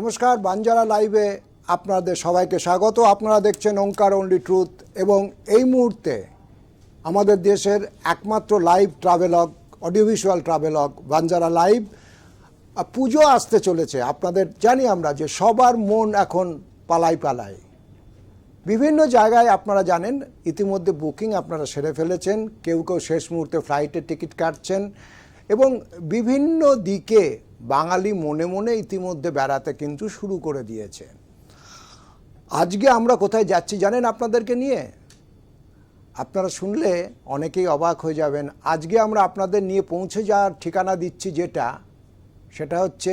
নমস্কার, বাঞ্জারা লাইভে আপনাদের সবাইকে স্বাগত। আপনারা দেখছেন ওঙ্কার অনলি ট্রুথ এবং এই মুহূর্তে আমাদের দেশের একমাত্র live travelogue, audio visual travelogue Banjara live. পুজো আসতে চলেছে, আপনাদের জানি আমরা যে সবার মন এখন পালাই পালাই। বিভিন্ন জায়গায় আপনারা জানেন ইতিমধ্যে বুকিং আপনারা সেরে ফেলেছেন, কেউ কেউ শেষ মুহূর্তে ফ্লাইটের টিকিট কাটছেন এবং বিভিন্ন দিকে বাঙালি মনে মনে ইতিমধ্যে বেড়াতে কিন্তু শুরু করে দিয়েছে। আজকে আমরা কোথায় যাচ্ছি জানেন আপনাদেরকে নিয়ে? আপনারা শুনলে অনেকেই অবাক হয়ে যাবেন। আজকে আমরা আপনাদের নিয়ে পৌঁছে যাওয়ার ঠিকানা দিচ্ছি, সেটা হচ্ছে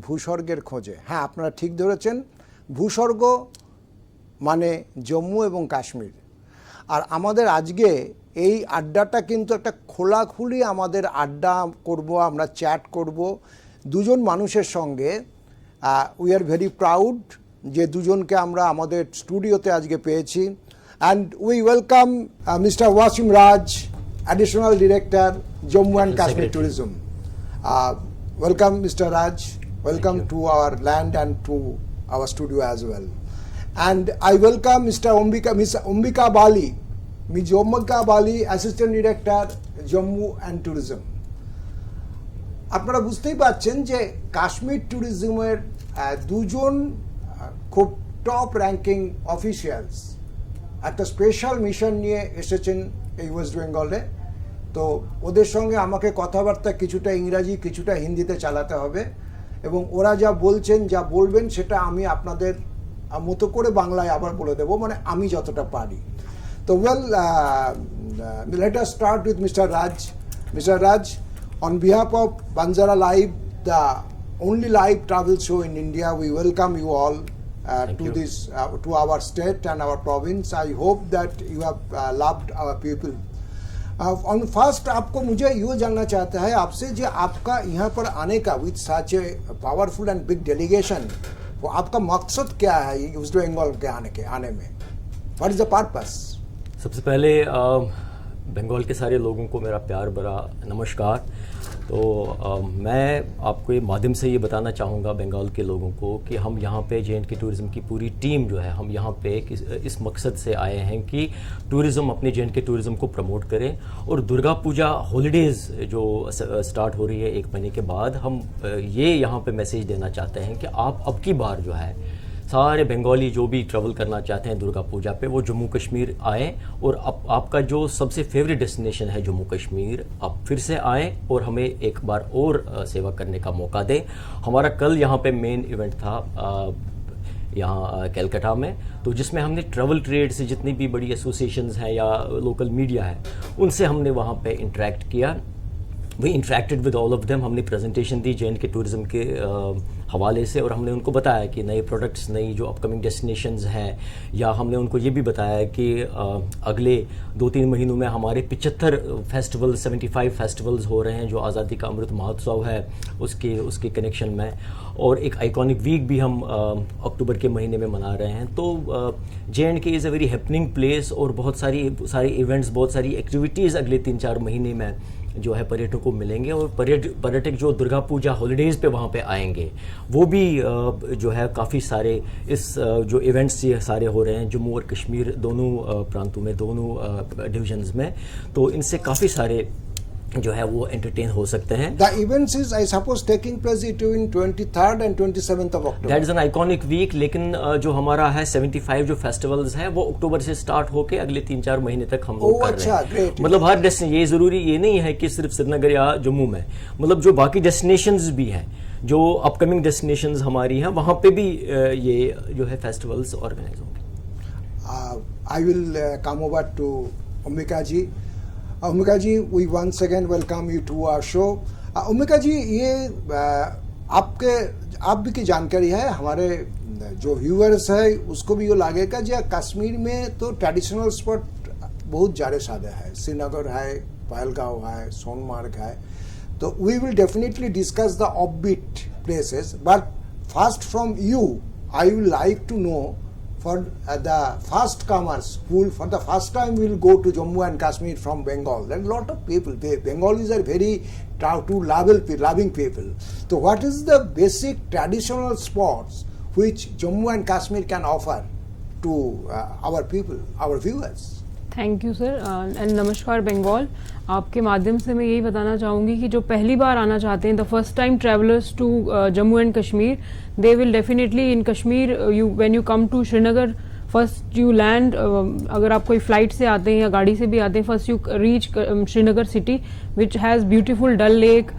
ভূস্বর্গের খোঁজে। হ্যাঁ, আপনারা ঠিক ধরেছেন, ভূস্বর্গ মানে জম্মু এবং কাশ্মীর। আর আমাদের আজকে এই আড্ডাটা কিন্তু একটা খোলাখুলি আমাদের আড্ডা করব, আমরা চ্যাট করব দুজন মানুষের সঙ্গে। উই আর ভেরি প্রাউড যে দুজনকে আমরা আমাদের স্টুডিওতে আজকে পেয়েছি। And we welcome mister Wasim Raj, additional director, Jammu and Kashmir tourism. Welcome mister Raj, welcome to our land and to our studio as well. And I welcome Miss Ombika Bali, Ms. Ombika Bali, Assistant Director, Jammu and Tourism. আপনারা বুঝতেই পারছেন যে কাশ্মীর ট্যুরিজমের দুজন খুব top ranking officials একটা special mission নিয়ে এসেছেন এই ওয়েস্ট বেঙ্গলে। তো ওদের সঙ্গে আমাকে কথাবার্তা কিছুটা ইংরাজি কিছুটা হিন্দিতে চালাতে হবে এবং ওরা যা বলছেন যা বলবেন সেটা আমি আপনাদের মতো করে বাংলায় আবার বলে দেবো, মানে আমি যতটা পারি। তো let us start with Mr. Raj. Mr. Raj, on behalf of Banjara Live, the only live travel show in India, we welcome you all to our state and our province. I hope that you have loved our people. On first, आपको मुझे ये जानना चाहता है आपसे जो आपका यहाँ पर आने का with such a powerful and big delegation, वो आपका मकसद क्या है वेस्ट बंगाल के आने में? What is the purpose? सबसे पहले बंगाल के सारे लोगों को मेरा प्यार भरा नमस्कार। तो मैं आपको ये माध्यम से ये बताना चाहूँगा बंगाल के लोगों को कि हम यहाँ पे जे.एंड.के टूरिज़्म की पूरी टीम जो है, हम यहाँ पे इस मकसद से आए हैं कि टूरिज़्म अपने जे.एंड.के टूरिज़्म को प्रमोट करें। और दुर्गा पूजा हॉलीडेज़ जो स्टार्ट हो रही है 1 महीने के बाद, हम ये यहाँ पे मैसेज देना चाहते हैं कि आप अब की बार जो है सारे बंगाली जो भी ट्रैवल करना चाहते हैं दुर्गा पूजा पे, वो जम्मू कश्मीर आएँ और आपका जो सबसे फेवरेट डेस्टिनेशन है जम्मू कश्मीर, आप फिर से आएँ और हमें एक बार और सेवा करने का मौका दें। हमारा कल यहाँ पे मेन इवेंट था यहाँ कलकत्ता में, तो जिसमें हमने ट्रैवल ट्रेड से जितनी भी बड़ी एसोसिएशंस हैं या लोकल मीडिया है, उनसे हमने वहाँ पे इंटरेक्ट किया। We interacted with all of them. हमने प्रेजेंटेशन दी जे.एंड.के टूरिज़्म के हवाले से और हमने उनको बताया कि नए प्रोडक्ट्स, नई जो अपकमिंग डेस्टिनेशंस हैं, या हमने उनको ये भी बताया कि अगले 2-3 महीनों में हमारे 75 फेस्टिवल, 75 फेस्टिवल्स हो रहे हैं जो आज़ादी का अमृत महोत्सव है उसके कनेक्शन में। और एक आइकॉनिक वीक भी हम अक्टूबर के महीने में मना रहे हैं। तो J&K is a very happening place और बहुत सारी इवेंट्स, बहुत सारी एक्टिविटीज़ अगले 3-4 महीने में जो है पर्यटकों को मिलेंगे। और पर्यटक जो दुर्गा पूजा हॉलीडेज़ पे वहाँ पे आएंगे, वो भी जो है काफ़ी सारे इस जो इवेंट्स ये सारे हो रहे हैं जम्मू और कश्मीर दोनों प्रांतों में, दोनों डिविजन्स में, तो इनसे काफ़ी सारे जो है वो एंटरटेन हो सकते हैं। The events is I suppose taking place between 23rd and 27th of October. That is an iconic week। लेकिन जो हमारा है 75 जो फेस्टिवल्स हैं वो अक्टूबर से स्टार्ट होके अगले 3-4 महीने तक हम लोग कर रहे हैं। great। मतलब हर डेस्टिनेशन, ये ज़रूरी ये नहीं है कि सिर्फ श्रीनगर या जम्मू में, मतलब जो बाकी डेस्टिनेशंस भी हैं, जो अपकमिंग डेस्टिनेशंस हमारी हैं, वहाँ पे भी ये जो है फेस्टिवल्स ऑर्गेनाइज होंगे। I will come over to Ombika ji. Ombika ji, we once again welcome you to our show. Ombika ji, ये आप भी की जानकारी है, हमारे जो व्यूअर्स है उसको भी ये लगेगा जो कश्मीर में तो ट्रेडिशनल स्पॉट बहुत ज़्यादा सादे है, श्रीनगर है, पहलगांव है, सोनमार्ग है। तो we will definitely discuss the offbeat places, but first from you I would like to know for the first comers who for the first time will go to Jammu and Kashmir from Bengal. There are a lot of people. Bengalis are very loving people. So what is the basic traditional sports which Jammu and Kashmir can offer to our people, our viewers? Thank you sir and नमस्कार बंगाल। आपके माध्यम से मैं यही बताना चाहूँगी कि जो पहली बार आना चाहते हैं, the first time travellers to Jammu and Kashmir, they will definitely in Kashmir when you come to Srinagar, first you land, अगर आप कोई फ्लाइट से आते हैं या गाड़ी से भी आते हैं, first you reach Srinagar city which has beautiful Dal lake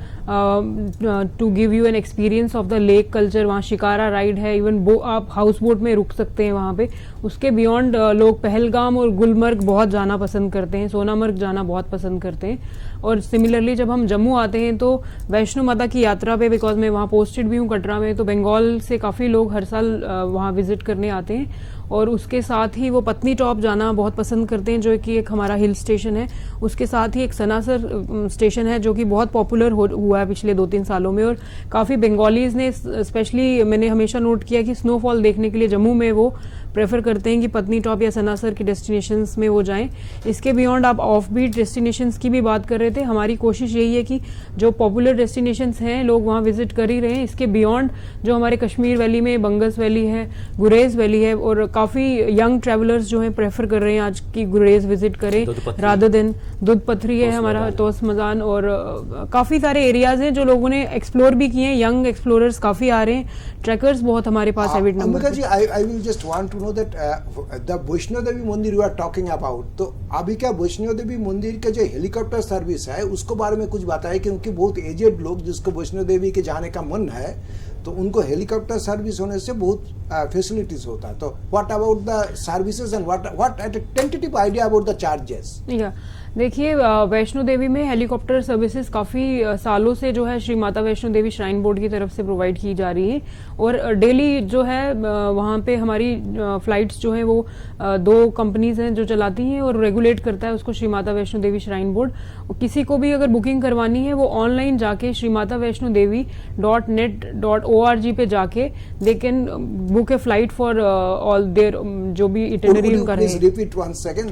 to give you an experience of the lake culture. वहाँ शिकारा राइड है, इवन आप हाउस बोट में रुक सकते हैं वहाँ पे। उसके बियॉन्ड लोग पहलगाम और गुलमर्ग बहुत जाना पसंद करते हैं, सोनामर्ग जाना बहुत पसंद करते हैं। और सिमिलरली जब हम जम्मू आते हैं तो वैष्णो माता की यात्रा पे, बिकॉज मैं वहाँ पोस्टेड भी हूँ कटरा में, तो बंगाल से काफ़ी लोग हर साल वहाँ विजिट करने आते हैं। और उसके साथ ही वो पत्नी टॉप जाना बहुत पसंद करते हैं, जो कि एक हमारा हिल स्टेशन है। उसके साथ ही एक सनासर स्टेशन है जो कि बहुत पॉपुलर हुआ है पिछले 2-3 सालों में, और काफ़ी बंगालीज ने स्पेशली मैंने हमेशा नोट किया कि स्नोफॉल देखने के लिए जम्मू में वो प्रेफर करते हैं कि पत्नी टॉप या सनासर की डेस्टिनेशंस में वो जाएं। इसके बियॉन्ड आप ऑफ बीट डेस्टिनेशंस की भी बात कर रहे थे, हमारी कोशिश यही है कि जो पॉपुलर डेस्टिनेशंस हैं लोग वहाँ विजिट कर ही रहे हैं। इसके बियॉन्ड जो हमारे कश्मीर वैली में बंगस वैली है, गुरेज वैली है, और काफ़ी यंग ट्रैवलर्स जो हैं प्रेफर कर रहे हैं आज की गुरेज विजिट करें रादर देन दूध पथरी है हमारा, तोस मजान, और काफ़ी सारे एरियाज हैं जो लोगों ने एक्सप्लोर भी किए हैं। यंग एक्सप्लोरर्स काफ़ी आ रहे हैं, ट्रैकर्स बहुत हमारे पास avid number. Ambika ji, I will just want to know that the Vaishno Devi mandir you are talking about, तो अभी क्या वैष्णो देवी मंदिर का जो हेलीकॉप्टर सर्विस है उसको बारे में कुछ बताएं, क्योंकि बहुत एजेड लोग जिसको वैष्णो देवी के जाने का मन है तो उनको हेलीकॉप्टर सर्विस होने से बहुत फैसिलिटीज होता है। तो what about the services and what at tentative idea about the charges? देखिए, वैष्णो देवी में हेलीकॉप्टर सर्विसेज काफ़ी सालों से जो है श्री माता वैष्णो देवी श्राइन बोर्ड की तरफ से प्रोवाइड की जा रही है, और डेली जो है वहाँ पे हमारी फ्लाइट्स जो है वो 2 कंपनीज हैं जो चलाती हैं, और रेगुलेट करता है उसको श्री माता वैष्णो देवी श्राइन बोर्ड। किसी को भी अगर बुकिंग करवानी है वो ऑनलाइन जाके श्री माता वैष्णो देवी .net.org पे जाके they can book a flight for all there जो भी इटिनरी उनका रहे। Repeat one second.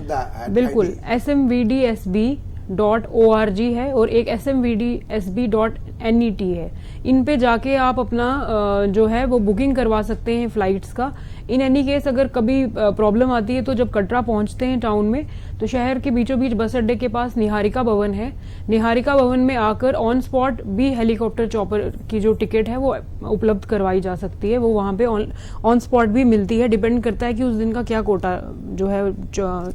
बिल्कुल, smvdsb.org है और एक smvdsb.net है। इन पे जाके आप अपना जो है वो बुकिंग करवा सकते हैं फ्लाइट्स का। इन एनी केस अगर कभी प्रॉब्लम आती है तो जब कटरा पहुंचते हैं टाउन में, तो शहर के बीचों बीच बस अड्डे के पास निहारिका भवन है। निहारिका भवन में आकर ऑन स्पॉट भी हेलीकॉप्टर चॉपर की जो टिकट है वो उपलब्ध करवाई जा सकती है। वो वहाँ पे ऑन स्पॉट भी मिलती है, डिपेंड करता है कि उस दिन का क्या कोटा जो है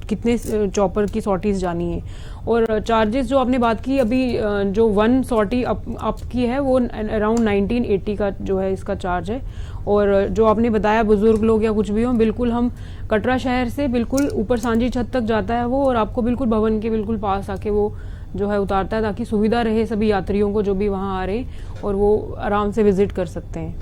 कितने चॉपर की सॉर्टीज जानी है। और चार्जेस जो आपने बात की अभी, जो 1 सॉर्टी अप की है वो अराउंड 1980 का जो है इसका चार्ज है। और जो आपने बताया बुजुर्ग लोग या कुछ भी हो, बिल्कुल हम कटरा शहर से बिल्कुल ऊपर सांझी छत तक जाता है वो, और आपको बिल्कुल भवन के बिल्कुल पास आके वो जो है उतारता है, ताकि सुविधा रहे सभी यात्रियों को जो भी वहाँ आ रहे हैं और वो आराम से विजिट कर सकते हैं।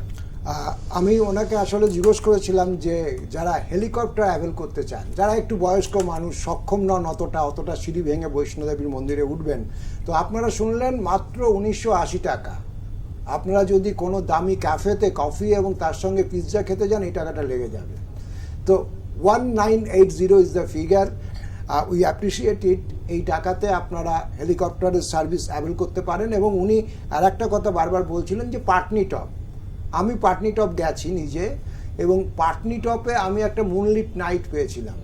আমি ওনাকে আসলে জিজ্ঞেস করেছিলাম যে যারা হেলিকপ্টার অ্যাভেল করতে চান, যারা একটু বয়স্ক মানুষ, সক্ষম নন অতটা সিঁড়ি ভেঙে বৈষ্ণোদেবীর মন্দিরে উঠবেন, তো আপনারা শুনলেন মাত্র 1980 টাকা। আপনারা যদি কোনো দামি ক্যাফেতে কফি এবং তার সঙ্গে পিৎজা খেতে যান এই টাকাটা লেগে যাবে। তো 1980 is the figure, we appreciate it. এই টাকাতে আপনারা হেলিকপ্টারের সার্ভিস অ্যাভেল করতে পারেন। এবং উনি আর একটা কথা বারবার বলছিলেন যে পাটনি টপ, আমি পাটনি টপ গেছি নিজে, এবং পাটনি টপে আমি একটা মুনলিট নাইট পেয়েছিলাম।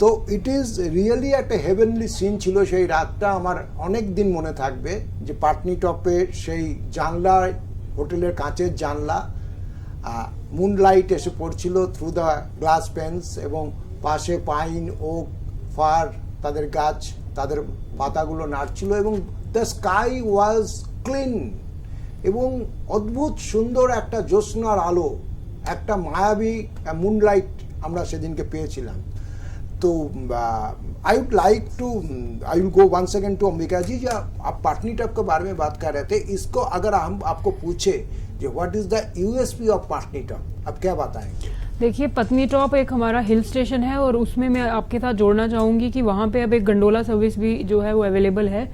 তো ইট ইজ রিয়েলি একটা হেভেনলি সিন ছিল সেই রাতটা, আমার অনেক দিন মনে থাকবে। যে পাটনি টপে সেই জানলা, হোটেলের কাঁচের জানলা, মুনলাইট এসে পড়ছিল থ্রু দ্য গ্লাস পেন্স, এবং পাশে পাইন, ওক, ফার, তাদের গাছ, তাদের পাতাগুলো নাড়ছিল, এবং দ্য স্কাই ওয়াজ ক্লিন, এবং অদ্ভুত সুন্দর একটা জ্যোৎস্নার আলো, একটা মায়াবী মুনলাইট আমরা সেদিনকে পেয়েছিলাম। तो I would like to, I will go one second to Ambika ji. जो आप पाटनी टॉप के बारे में बात कर रहे थे, इसको अगर हम आपको पूछे जो what is the USP of Patnitop, आप क्या बताएंगे? देखिए, पत्नी टॉप एक हमारा हिल स्टेशन है, और उसमें मैं आपके साथ जोड़ना चाहूँगी कि वहाँ पे अब एक गंडोला सर्विस भी जो है वो अवेलेबल है।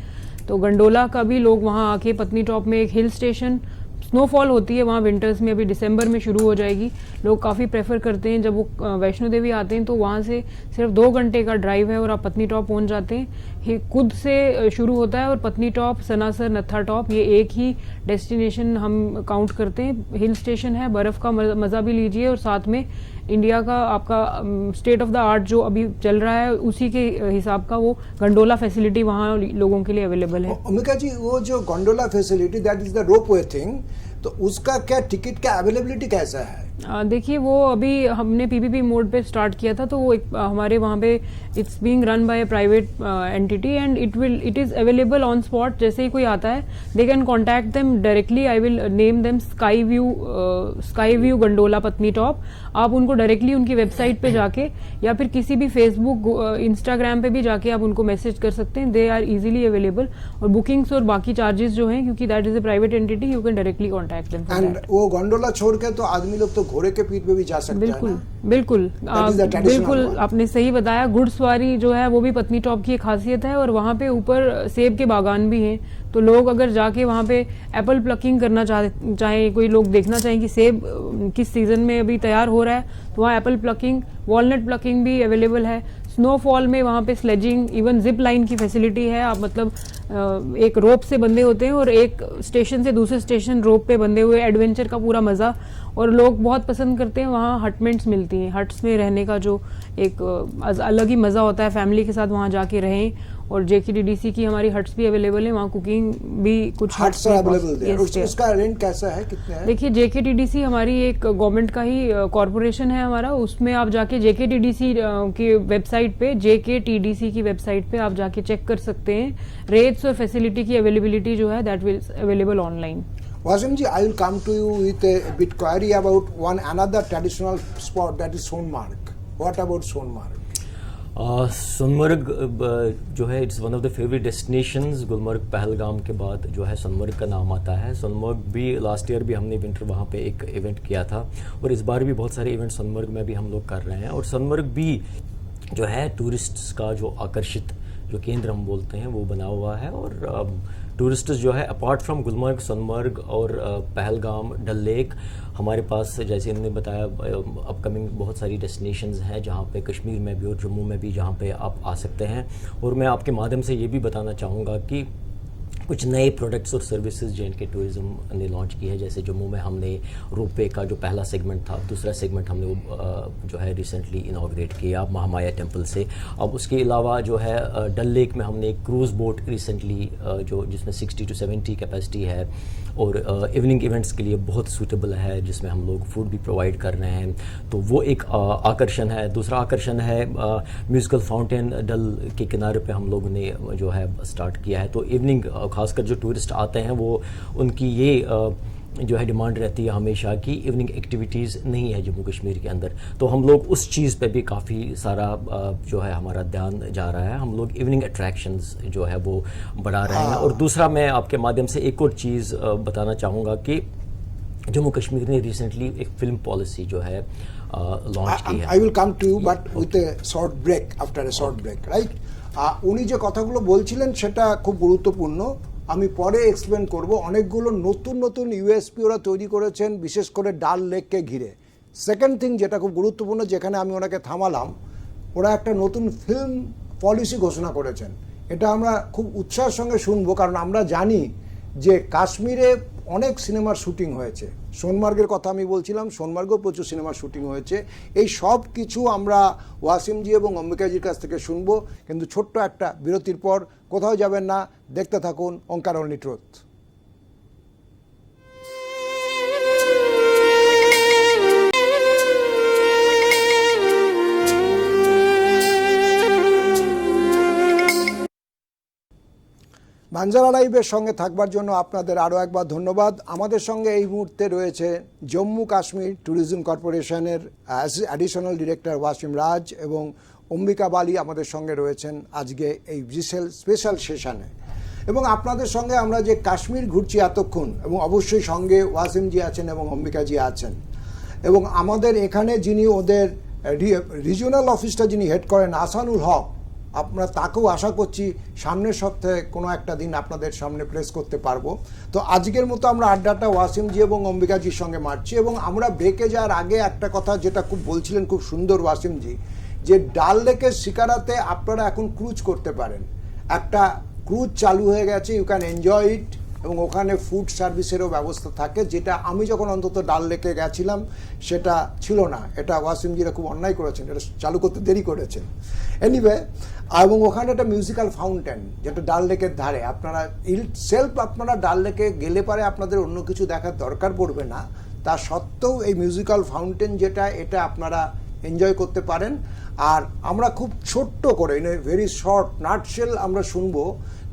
तो गंडोला का भी लोग वहाँ आके पत्नी टॉप में एक हिल स्टेशन स्नोफॉल होती है वहाँ विंटर्स में, अभी दिसंबर में शुरू हो जाएगी। लोग काफ़ी प्रेफर करते हैं जब वो वैष्णो देवी आते हैं तो वहाँ से सिर्फ 2 घंटे का ड्राइव है और आप पत्नी टॉप पहुँच जाते हैं। ये खुद से शुरू होता है और पत्नी टॉप, सनासर, नत्था टॉप ये एक ही डेस्टिनेशन हम काउंट करते हैं। हिल स्टेशन है, बर्फ़ का मज़ा भी लीजिए और साथ में इंडिया का आपका स्टेट ऑफ द आर्ट जो अभी चल रहा है उसी के हिसाब का वो गंडोला फैसिलिटी वहाँ लोगों के लिए अवेलेबल है। ओमिका जी, वो जो gondola facility that is the ropeway thing, तो उसका क्या टिकट का अवेलेबिलिटी कैसा है? देखिए वो अभी हमने पीपीपी मोड पे स्टार्ट किया था तो वो हमारे वहाँ पे it's being run by A private entity and it is available on spot. जैसे ही कोई आता है they can contact them directly. I will name them sky view gondola पत्नी टॉप। आप उनको डायरेक्टली उनकी वेबसाइट पे जाके या फिर किसी भी फेसबुक, इंस्टाग्राम पे भी जाके आप उनको मैसेज कर सकते हैं। दे आर इजीली अवेलेबल और बुकिंग्स और बाकी चार्जेस जो हैं, क्योंकि that is a private entity, you can directly contact them. And वो गंडोला छोड़ के तो आदमी लोग तो घोड़े के पीठ पे भी जा सकते हैं ना? बिल्कुल आपने सही बताया। घुड़सवारी जो है वो भी पत्नी टॉप की एक खासियत है और वहाँ पे ऊपर सेब के बागान भी हैं। तो लोग अगर जाके वहाँ पे एप्पल प्लकिंग करना चाहें, कोई लोग देखना चाहें कि सेब किस सीजन में अभी तैयार हो रहा है, तो वहाँ एप्पल प्लकिंग, वॉलनट प्लकिंग भी अवेलेबल है। स्नोफॉल में वहाँ पे स्लेजिंग, इवन जिप लाइन की फैसिलिटी है। आप मतलब एक रोप से बंधे होते हैं और एक स्टेशन से दूसरे स्टेशन रोप पे बंधे हुए, एडवेंचर का पूरा मज़ा। और लोग बहुत पसंद करते हैं, वहाँ हटमेंट्स मिलती हैं। हट्स में रहने का जो एक अलग ही मज़ा होता है, फैमिली के साथ वहाँ जाके रहें। और जेकेटीडीसी की हमारी हट्स भी अवेलेबल है, वहाँ कुकिंग भी कुछ हट्स अवेलेबल है। उसका रेंट कैसा है, कितना है? देखिए जेकेटीडीसी हमारी एक गवर्नमेंट का ही कॉर्पोरेशन है हमारा, उसमें आप जाके जेकेटीडीसी की वेबसाइट पे, जेकेटीडीसी की वेबसाइट पे आप जाके चेक कर सकते हैं रेट्स और फैसिलिटी की अवेलेबिलिटी जो है that will available online. Wasim ji, I will come to you with a bit query about another traditional spot, that is Sonmarg. What about Sonmarg? Sonmarg जो है it's one of the favourite destinations. Gulmarg, Pahalgam के बाद जो है सोनमर्ग का नाम आता है। सोनमर्ग भी लास्ट ईयर भी हमने विंटर वहाँ पे एक इवेंट किया था और इस बार भी बहुत सारे इवेंट सोनमर्ग में भी हम लोग कर रहे हैं। और सोनमर्ग भी जो है टूरिस्ट्स का जो आकर्षित जो केंद्र हम बोलते हैं वो बना हुआ है। और टूरिस्ट जो है अपार्ट फ्रॉम गुलमर्ग, सोनमर्ग और पहलगाम, डल लेक, हमारे पास जैसे इन्होंने बताया अपकमिंग बहुत सारी डेस्टिनेशंस हैं जहाँ पे कश्मीर में भी और जम्मू में भी जहाँ पे आप आ सकते हैं। और मैं आपके माध्यम से ये भी बताना चाहूँगा कि कुछ नए प्रोडक्ट्स और सर्विसेज जे&के टूरिज़्म ने लॉन्च की है। जैसे जम्मू में हमने रोपवे का जो पहला सेगमेंट था, दूसरा सेगमेंट हमने वो जो है रिसेंटली इनॉग्रेट किया महामाया टेम्पल से। अब उसके अलावा जो है डल लेक में हमने एक क्रूज़ बोट रिसेंटली जो जिसमें 60 to 70 कैपेसिटी है और इवनिंग इवेंट्स के लिए बहुत सूटेबल है, जिसमें हम लोग फूड भी प्रोवाइड कर रहे हैं। तो वो एक आकर्षण है। दूसरा आकर्षण है म्यूज़िकल फाउंटेन डल के किनारे पे हम लोगों ने जो है स्टार्ट किया है। तो इवनिंग खासकर जो टूरिस्ट आते हैं वो उनकी ये जो है डिमांड रहती है हमेशा कि इवनिंग एक्टिविटीज़ नहीं है जम्मू कश्मीर के अंदर। तो हम लोग उस चीज़ पे भी काफ़ी सारा जो है हमारा ध्यान जा रहा है। हम लोग इवनिंग अट्रैक्शंस जो है वो बढ़ा रहे हैं। और दूसरा मैं आपके माध्यम से एक और चीज़ बताना चाहूँगा कि जम्मू कश्मीर ने रिसेंटली एक फिल्म पॉलिसी जो है लॉन्च की है। I will come to you but with a short break, after a short break, right? উনি যে কথাগুলো বলছিলেন সেটা খুব গুরুত্বপূর্ণ। আমি পরে এক্সপ্লেন করব। অনেকগুলো নতুন নতুন ইউএসপি ওরা তৈরি করেছেন, বিশেষ করে ডাল লেককে ঘিরে। সেকেন্ড থিং যেটা খুব গুরুত্বপূর্ণ, যেখানে আমি ওনাকে থামালাম, ওরা একটা নতুন ফিল্ম পলিসি ঘোষণা করেছেন। এটা আমরা খুব উৎসাহের সঙ্গে শুনবো, কারণ আমরা জানি যে কাশ্মীরে অনেক সিনেমার শুটিং হয়েছে। সোনমার্গের কথা আমি বলছিলাম, সোনমার্গেও প্রচুর সিনেমার শুটিং হয়েছে। এই সব কিছু আমরা ওয়াসিমজি এবং অম্বিকাজির কাছ থেকে শুনবো, কিন্তু ছোট্ট একটা বিরতির পর। কোথাও যাবেন না, দেখতে থাকুন ওঙ্কার অনলি ট্রুথ। বাঞ্জারা লাইভের সঙ্গে থাকবার জন্য আপনাদের আরও একবার ধন্যবাদ। আমাদের সঙ্গে এই মুহূর্তে রয়েছে জম্মু কাশ্মীর ট্যুরিজম কর্পোরেশনের অ্যাডিশনাল ডিরেক্টর ওয়াসিম রাজ এবং অম্বিকা বালি আমাদের সঙ্গে রয়েছেন আজকে এই স্পেশাল সেশনে। এবং আপনাদের সঙ্গে আমরা যে কাশ্মীর ঘুরছি এতক্ষণ, এবং অবশ্যই সঙ্গে ওয়াসিমজি আছেন এবং অম্বিকাজি আছেন। এবং আমাদের এখানে যিনি ওদের রিজিওনাল অফিসটা যিনি হেড করেন, আসানুল হক, আমরা তাকেও আশা করছি সামনের সপ্তাহে কোনো একটা দিন আপনাদের সামনে প্লেস করতে পারবো। তো আজকের মতো আমরা আড্ডাটা ওয়াসিমজি এবং অম্বিকাজির সঙ্গে মারছি, এবং আমরা ব্রেকে যাওয়ার আগে একটা কথা যেটা খুব বলছিলেন খুব সুন্দর ওয়াসিমজি, যে ডাল লেকের শিকারাতে আপনারা এখন ক্রুজ করতে পারেন। একটা ক্রুজ চালু হয়ে গেছে, ইউ ক্যান এনজয় ইট, এবং ওখানে ফুড সার্ভিসেরও ব্যবস্থা থাকে, যেটা আমি যখন অন্তত ডাল লেকে গেছিলাম সেটা ছিল না। এটা ওয়াসিমজিরা খুব অন্যায় করেছেন, এটা চালু করতে দেরি করেছেন। এনিওয়ে, এবং ওখানে একটা মিউজিক্যাল ফাউন্টেন যেটা ডাল লেকের ধারে, আপনারা সেলফ আপনারা ডাল লেকে গেলে পারে আপনাদের অন্য কিছু দেখার দরকার পড়বে না, তা সত্ত্বেও এই মিউজিক্যাল ফাউন্টেন যেটা, এটা আপনারা এনজয় করতে পারেন। আর আমরা খুব ছোট্ট করে in a very short nutshell আমরা শুনবো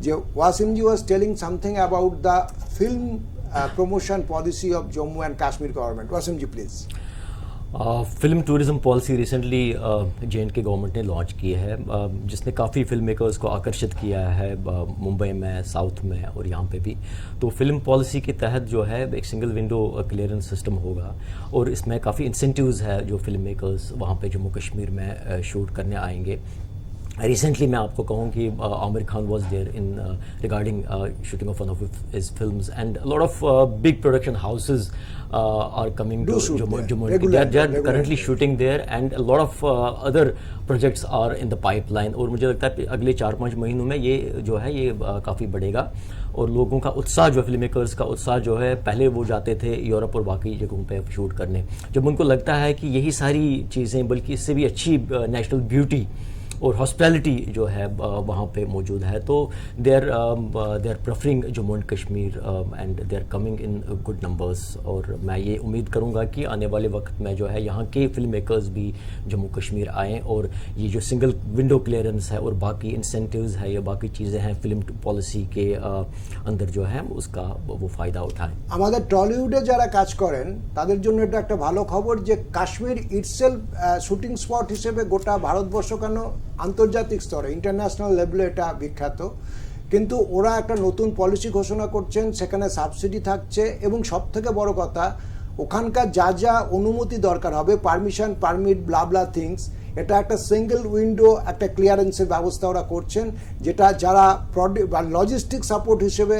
যে Wasimji was telling something about the film promotion policy of Jammu and Kashmir government. Wasimji please. Film tourism policy recently JNK government ने लॉन्च की है, जिसने काफ़ी फिल्म मेकर्स को आकर्षित किया है मुंबई में, साउथ में और यहाँ पे भी। तो फिल्म पॉलिसी के तहत जो है एक सिंगल विंडो क्लियरेंस सिस्टम होगा, और इसमें काफ़ी इंसेंटिव्स है जो फिल्म मेकर्स वहाँ पे जम्मू कश्मीर में शूट करने आएंगे। रिसेंटली मैं आपको कहूँ कि Aamir Khan was there in regarding shooting of one of his films, and lot of big production houses are coming to Jammu. They are currently shooting there, and a lot of other projects are in the pipeline. और मुझे लगता है अगले 4-5 महीनों में ये जो है ये काफ़ी बढ़ेगा, और लोगों का उत्साह जो है, फिल्म मेकर्स का उत्साह जो है, पहले वो जाते थे यूरोप और बाकी जगहों पे शूट करने, जब उनको लगता है कि यही सारी चीज़ें बल्कि इससे भी अच्छी नेशनल ब्यूटी और हॉस्पिटैलिटी जो है वहाँ पे मौजूद है, तो they are preferring Jammu and Kashmir and they are coming in good numbers. और मैं ये उम्मीद करूँगा कि आने वाले वक्त में जो है यहाँ के फिल्म मेकर्स भी जम्मू कश्मीर आएँ, और ये जो सिंगल विंडो क्लियरेंस है और बाकी इंसेंटिव्स है या बाकी चीज़ें हैं फिल्म पॉलिसी के अंदर जो है उसका वो फ़ायदा उठाएँ। আমাদের টলিউডে যারা কাজ করেন তাদের জন্য এটা একটা ভালো খবর যে কাশ্মীর ইটসেলফ শুটিং স্পট হিসেবে গোটা ভারতবর্ষ কেন আন্তর্জাতিক স্তরে ইন্টারন্যাশনাল লেভেলে এটা বিখ্যাত, কিন্তু ওরা একটা নতুন পলিসি ঘোষণা করছেন, সেখানে সাবসিডি থাকছে, এবং সব থেকে বড় কথা ওখানকার যা যা অনুমতি দরকার হবে, পারমিশন, পারমিট, ব্লা থিংস, এটা একটা সিঙ্গেল উইন্ডো একটা ক্লিয়ারেন্সের ব্যবস্থা ওরা করছেন, যেটা যারা লজিস্টিক সাপোর্ট হিসেবে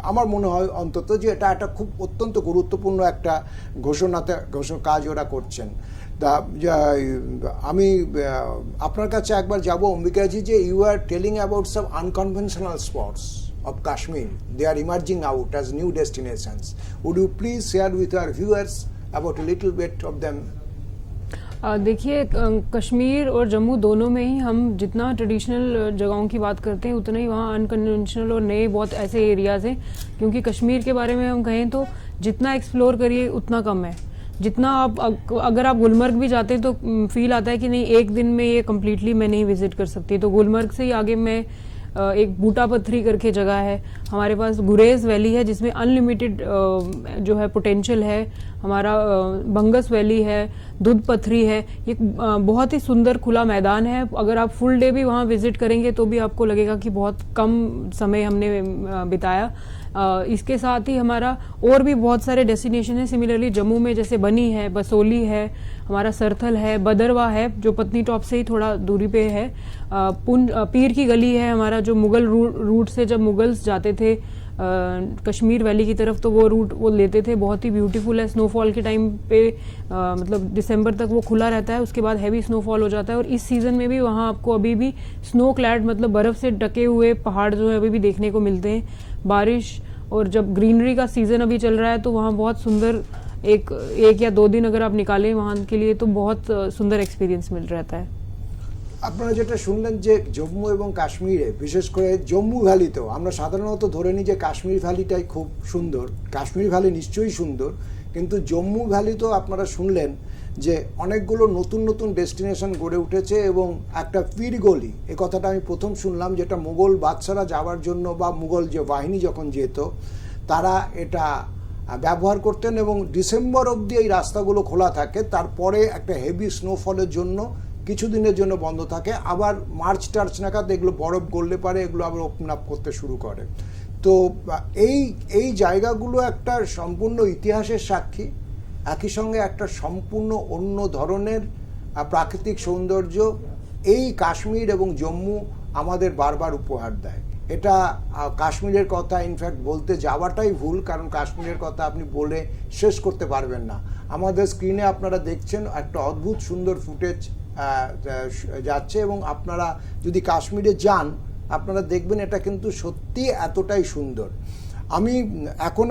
আমার মনে হয় অন্তত যে এটা একটা খুব অত্যন্ত গুরুত্বপূর্ণ একটা ঘোষণা কাজ ওরা করছেন। আমি আপনার কাছে একবার যাব অম্বিকাজি, যে you are telling about some unconventional spots of Kashmir. They are emerging out as new destinations. Would you please share with our viewers about a little bit of them? देखिए, कश्मीर और जम्मू दोनों में ही हम जितना ट्रेडिशनल जगहों की बात करते हैं उतना ही वहाँ अनकन्वेंशनल और नए बहुत ऐसे एरियाज़ हैं, क्योंकि कश्मीर के बारे में हम कहें तो जितना एक्सप्लोर करिए उतना कम है। जितना आप अगर आप गुलमर्ग भी जाते हैं तो फील आता है कि नहीं, एक दिन में ये कम्प्लीटली मैं नहीं विजिट कर सकती। तो गुलमर्ग से ही आगे मैं एक बूटा पत्थरी करके जगह है, हमारे पास गुरेज वैली है जिसमें अनलिमिटेड जो है पोटेंशियल है, हमारा बंगस वैली है, दूध पथरी है, ये बहुत ही सुंदर खुला मैदान है। अगर आप फुल डे भी वहाँ विजिट करेंगे तो भी आपको लगेगा कि बहुत कम समय हमने बिताया। इसके साथ ही हमारा और भी बहुत सारे डेस्टिनेशन है सिमिलरली जम्मू में, जैसे बनी है, बसोली है, हमारा सरथल है, बदरवा है जो पत्नी टॉप से ही थोड़ा दूरी पे है, पीर की गली है हमारा, जो मुगल रूट से जब मुगल्स जाते थे कश्मीर वैली की तरफ तो वो रूट वो लेते थे, बहुत ही ब्यूटीफुल है। स्नोफॉल के टाइम पे मतलब दिसंबर तक वो खुला रहता है, उसके बाद हैवी स्नोफॉल हो जाता है, और इस सीज़न में भी वहाँ आपको अभी भी स्नो क्लैड मतलब बर्फ़ से ढके हुए पहाड़ जो है अभी भी देखने को मिलते हैं। बारिश और जब ग्रीनरी का सीज़न अभी चल रहा है तो वहाँ बहुत सुंदर एक या 2 दिन अगर आप निकालें वहाँ के लिए तो बहुत सुंदर एक्सपीरियंस मिल रहता है। আপনারা যেটা শুনলেন যে জম্মু এবং কাশ্মীরে, বিশেষ করে জম্মু ভ্যালিতেও আমরা সাধারণত ধরে নিই যে কাশ্মীর ভ্যালিটাই খুব সুন্দর, কাশ্মীর ভ্যালি নিশ্চয়ই সুন্দর, কিন্তু জম্মু ভ্যালিতেও আপনারা শুনলেন যে অনেকগুলো নতুন নতুন ডেস্টিনেশন গড়ে উঠেছে, এবং একটা পীর গলি, এই কথাটা আমি প্রথম শুনলাম, যেটা মুঘল বাদশারা যাওয়ার জন্য বা মুঘল যে বাহিনী যখন যেত তারা এটা ব্যবহার করতেন, এবং ডিসেম্বর অবধি এই রাস্তাগুলো খোলা থাকে, তারপরে একটা হেভি স্নোফলের জন্য কিছুদিনের জন্য বন্ধ থাকে, আবার মার্চ টার্চ নাগাদ এগুলো বরফ গললে পারে এগুলো আবার ওপেন আপ করতে শুরু করে। তো এই জায়গাগুলো একটা সম্পূর্ণ ইতিহাসের সাক্ষী, একই সঙ্গে একটা সম্পূর্ণ অন্য ধরনের প্রাকৃতিক সৌন্দর্য, এই কাশ্মীর এবং জম্মু আমাদের বারবার উপহার দেয়। এটা কাশ্মীরের কথা ইনফ্যাক্ট বলতে যাওয়াটাই ভুল, কারণ কাশ্মীরের কথা আপনি বলে শেষ করতে পারবেন না। আমাদের স্ক্রিনে আপনারা দেখছেন একটা অদ্ভুত সুন্দর ফুটেজ যাচ্ছে, এবং আপনারা যদি কাশ্মীরে যান আপনারা দেখবেন এটা কিন্তু সত্যি এতটাই সুন্দর।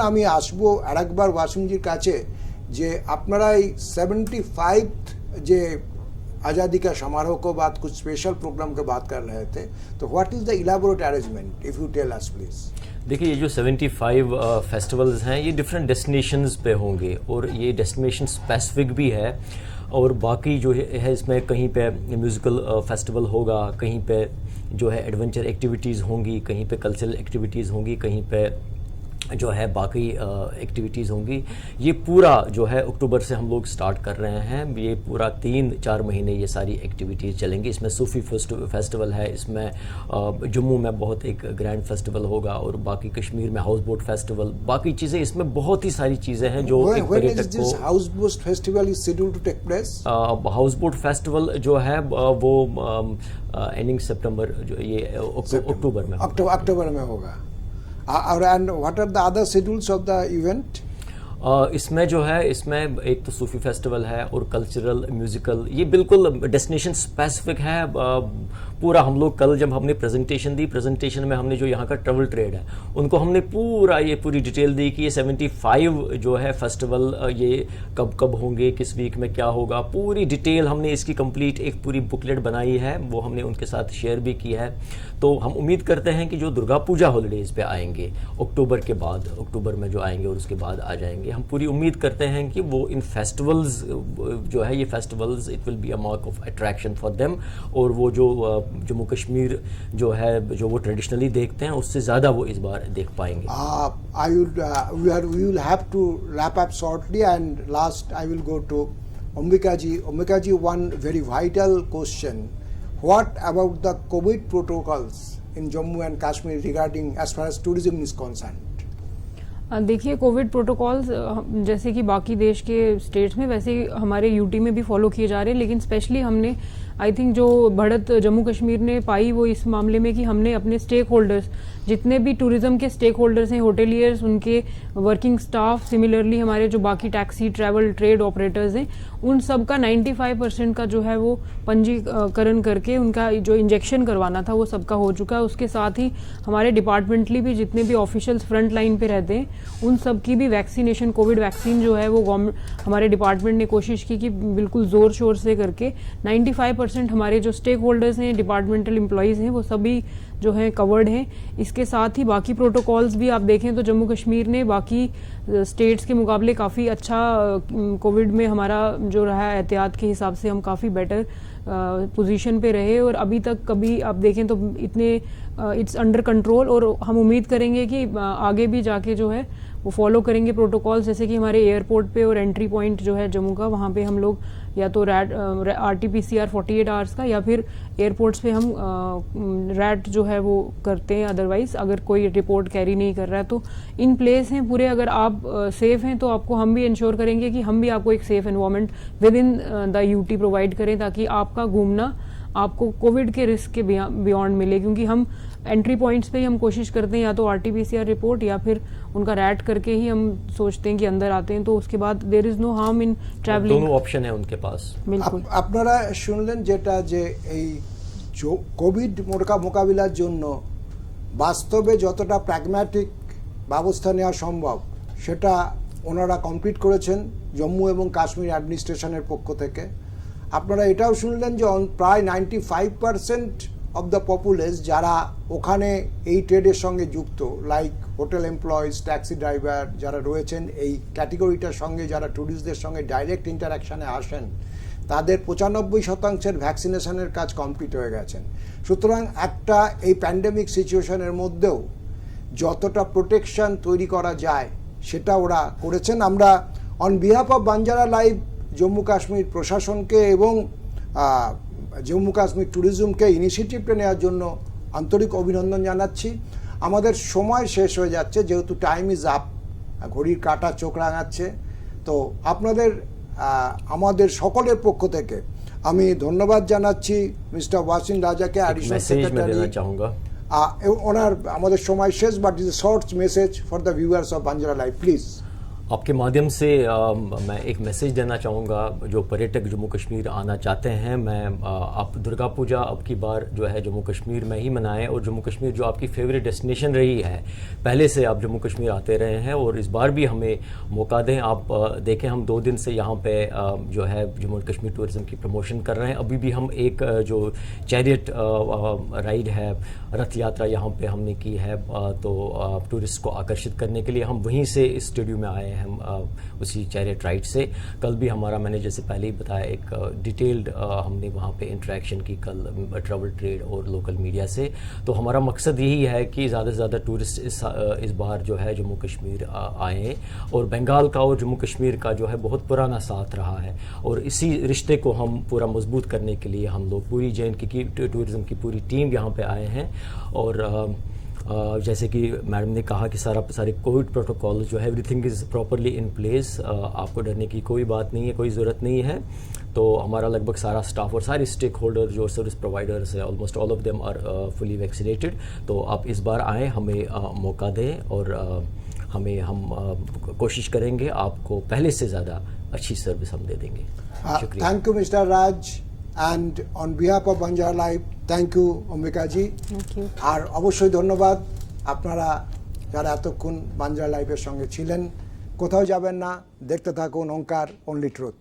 আমি আসবো আরেকবার ওয়াসিমজির কাছে, যে আপনারা এই 75 যে आज़ादी का समारोह को बात कुछ स्पेशल प्रोग्राम के बात कर रहे थे, तो what is the elaborate arrangement, if you tell us please. देखिए, ये जो 75 फेस्टिवल्स हैं ये डिफरेंट डेस्टिनेशंस पे होंगे, और ये डेस्टिनेशन स्पेसिफिक भी है। और बाकी जो है इसमें कहीं पे म्यूज़िकल फेस्टिवल होगा, कहीं पे जो है एडवेंचर एक्टिविटीज़ होंगी, कहीं पे कल्चरल एक्टिविटीज़ होंगी, कहीं पे जो है बाकी एक्टिविटीज़ होंगी। ये पूरा जो है अक्टूबर से हम लोग स्टार्ट कर रहे हैं। ये पूरा 3-4 महीने ये सारी एक्टिविटीज़ चलेंगी। इसमें सूफ़ी फेस्टिवल है, इसमें जम्मू में बहुत एक ग्रैंड फेस्टिवल होगा, और बाकी कश्मीर में हाउस बोट फेस्टिवल, बाकी चीज़ें इसमें बहुत ही सारी चीज़ें हैं जो एक पर्यटक को। House boat festival is scheduled to take place. House boat festival जो है वो एंडिंग सितंबर, जो ये अक्टूबर में होगा। And what are the other schedules of the event? इसमें जो है, इसमें एक तो सूफी फेस्टिवल है और कल्चरल म्यूजिकल, ये बिल्कुल डेस्टिनेशन स्पेसिफिक है। पूरा हम लोग कल जब हमने प्रेजेंटेशन दी, प्रेजेंटेशन में हमने जो यहाँ का ट्रैवल ट्रेड है उनको हमने पूरी डिटेल दी कि ये 75 जो है फेस्टिवल ये कब कब होंगे, किस वीक में क्या होगा, पूरी डिटेल हमने इसकी कंप्लीट एक पूरी बुकलेट बनाई है, वो हमने उनके साथ शेयर भी की है। तो हम उम्मीद करते हैं कि जो दुर्गा पूजा हॉलीडेज़ पे आएंगे अक्टूबर के बाद, अक्टूबर में जो आएंगे और उसके बाद आ जाएंगे, हम पूरी उम्मीद करते हैं कि वो इन फेस्टिवल्स जो है ये festivals it will be a mark of attraction for them, और वो जो जम्मू कश्मीर जो है जो वो ट्रेडिशनली देखते हैं उससे ज़्यादा वो इस बार देख पाएंगे। we will have to wrap up shortly, and last I will go to Ombika ji. Ombika ji, one very vital question: what about the COVID protocols in Jammu and Kashmir regarding as far as tourism is concerned? देखिए, Covid protocols जैसे कि बाकी देश के states में वैसे ही हमारे UT में भी फॉलो किए जा रहे हैं, लेकिन स्पेशली हमने आई थिंक जो बढ़त जम्मू कश्मीर ने पाई वो इस मामले में कि हमने अपने स्टेक होल्डर्स, जितने भी टूरिज्म के स्टेक होल्डर्स हैं, होटेलियर्स, उनके वर्किंग स्टाफ, सिमिलरली हमारे जो बाकी टैक्सी ट्रैवल ट्रेड ऑपरेटर्स हैं, उन सब का 95% का जो है वो पंजीकरण करके उनका जो इंजेक्शन करवाना था वो सबका हो चुका है। उसके साथ ही हमारे डिपार्टमेंटली भी जितने भी ऑफिशियल्स फ्रंट लाइन पे रहते हैं उन सब की भी वैक्सीनेशन, कोविड वैक्सीन जो है वो हमारे डिपार्टमेंट ने कोशिश की कि बिल्कुल ज़ोर शोर से करके 95% हमारे जो स्टेक होल्डर्स हैं, डिपार्टमेंटल एम्प्लॉयज़ हैं, वो सभी जो है कवर्ड हैं। इसके साथ ही बाकी प्रोटोकॉल्स भी आप देखें तो जम्मू कश्मीर ने बाकी स्टेट्स के मुकाबले काफ़ी अच्छा कोविड में हमारा जो रहा है एहतियात के हिसाब से हम काफ़ी बेटर पोजीशन पे रहे, और अभी तक कभी आप देखें तो इतने इट्स अंडर कंट्रोल, और हम उम्मीद करेंगे कि आगे भी जाके जो है वो फॉलो करेंगे प्रोटोकॉल्स। जैसे कि हमारे एयरपोर्ट पे और एंट्री पॉइंट जो है जम्मू का, वहाँ पे हम लोग या तो RT-PCR 48 आवर्स का, या फिर एयरपोर्ट्स पे हम रैट जो है वो करते हैं। अदरवाइज अगर कोई रिपोर्ट कैरी नहीं कर रहा है तो इन प्लेस हैं पूरे। अगर आप सेफ हैं तो आपको हम भी इंश्योर करेंगे कि हम भी आपको एक safe environment with in the UT provide करें, ताकि आपका घूमना आपको कोविड के रिस्क के बियॉन्ड मिले। क्योंकि हम एंट्री पॉइंट्स पे ही हम कोशिश करते हैं या तो RT-PCR रिपोर्ट या फिर उनका रैट करके ही हम सोचते हैं कि अंदर आते हैं, तो उसके बाद there is no harm in travelling. दोनों ऑप्शन है उनके पास। बिल्कुल। আপনারা শুনলেন যেটা যে এই কোভিড মোকাবিলার জন্য বাস্তবে যতটা প্র্যাগম্যাটিক ব্যবস্থা নেওয়া সম্ভব সেটা ওনারা কমপ্লিট করেছেন জম্মু এবং কাশ্মীর অ্যাডমিনিস্ট্রেশনের পক্ষ থেকে। আপনারা এটাও শুনলেন যে প্রায় 95% অফ দ্য পপুলেস যারা ওখানে এই ট্রেডের সঙ্গে যুক্ত, like hotel employees, taxi driver যারা রয়েছেন এই ক্যাটেগরিটার সঙ্গে, যারা ট্যুরিস্টদের সঙ্গে ডাইরেক্ট ইন্টারাকশানে আসেন, তাদের 95% ভ্যাকসিনেশনের কাজ কমপ্লিট হয়ে গেছেন। সুতরাং একটা এই প্যান্ডেমিক সিচুয়েশনের মধ্যেও যতটা প্রোটেকশন তৈরি করা যায় সেটা ওরা করেছেন। আমরা on behalf of Banjara live Jammu Kashmir প্রশাসনকে এবং জম্মু কাশ্মীর ট্যুরিজমকে ইনিশিয়েটিভটা নেওয়ার জন্য আন্তরিক অভিনন্দন জানাচ্ছি। আমাদের সময় শেষ হয়ে যাচ্ছে, যেহেতু টাইম ইজ আপ, ঘড়ির কাঁটা চোখ রাঙাচ্ছে। তো আপনাদের আমাদের সকলের পক্ষ থেকে আমি ধন্যবাদ জানাচ্ছি মিস্টার ওয়াসিম রাজাকে, एक অ্যাডিশনাল मैसेज मैं সেক্রেটারি। देना चाहूँगा। ওনার আমাদের সময় শেষ, but is short message for the viewers of Banjara live, please. आपके माध्यम से मैं एक मैसेज देना चाहूँगा जो पर्यटक जम्मू कश्मीर आना चाहते हैं। मैं आप दुर्गा पूजा अब की बार जो है जम्मू कश्मीर में ही मनाएं, और जम्मू कश्मीर जो आपकी फेवरेट डेस्टिनेशन रही है, पहले से आप जम्मू कश्मीर आते रहे हैं और इस बार भी हमें मौका दें। आप देखें हम 2 दिन से यहाँ पे जो है जम्मू एंड कश्मीर टूरिज़्म की प्रमोशन कर रहे हैं। अभी भी हम एक जो चैरियट राइड है, रथ यात्रा यहाँ पे हमने की है, तो टूरिस्ट को आकर्षित करने के लिए हम वहीं से इस स्टूडियो में आए हैं, हम उसी चैरियट राइड से। कल भी हमारा, मैंने जैसे पहले ही बताया, एक डिटेल्ड हमने वहाँ पे इंटरेक्शन की कल ट्रैवल ट्रेड और लोकल मीडिया से। तो हमारा मकसद यही है कि ज़्यादा से ज़्यादा टूरिस्ट इस बार जो है जम्मू कश्मीर आएँ, और बंगाल का और जम्मू कश्मीर का जो है बहुत पुराना साथ रहा है, और इसी रिश्ते को हम पूरा मजबूत करने के लिए हम लोग पूरी JNK की टूरिज़्म की पूरी टीम यहाँ पे आए हैं। और जैसे कि मैडम ने कहा कि सारे कोविड प्रोटोकॉल जो है everything is properly in place, आपको डरने की कोई बात नहीं है, कोई ज़रूरत नहीं है। तो हमारा लगभग सारा स्टाफ और सारे स्टेक होल्डर जो सर्विस प्रोवाइडर्स है, almost all of them are fully vaccinated. तो आप इस बार आएँ, हमें मौका दें, और हम कोशिश करेंगे आपको पहले से ज़्यादा अच्छी सर्विस हम दे देंगे। शुक्रिया। Thank you mister Raj, and on behalf of Banjara live thank you Ambikaji. Thank you. আর অবশ্যই ধন্যবাদ আপনারা যারা এতক্ষণ বাঞ্জারা লাইভের সঙ্গে ছিলেন। কোথাও যাবেন না, দেখতে থাকুন ওঙ্কার অনলি ট্রুথ।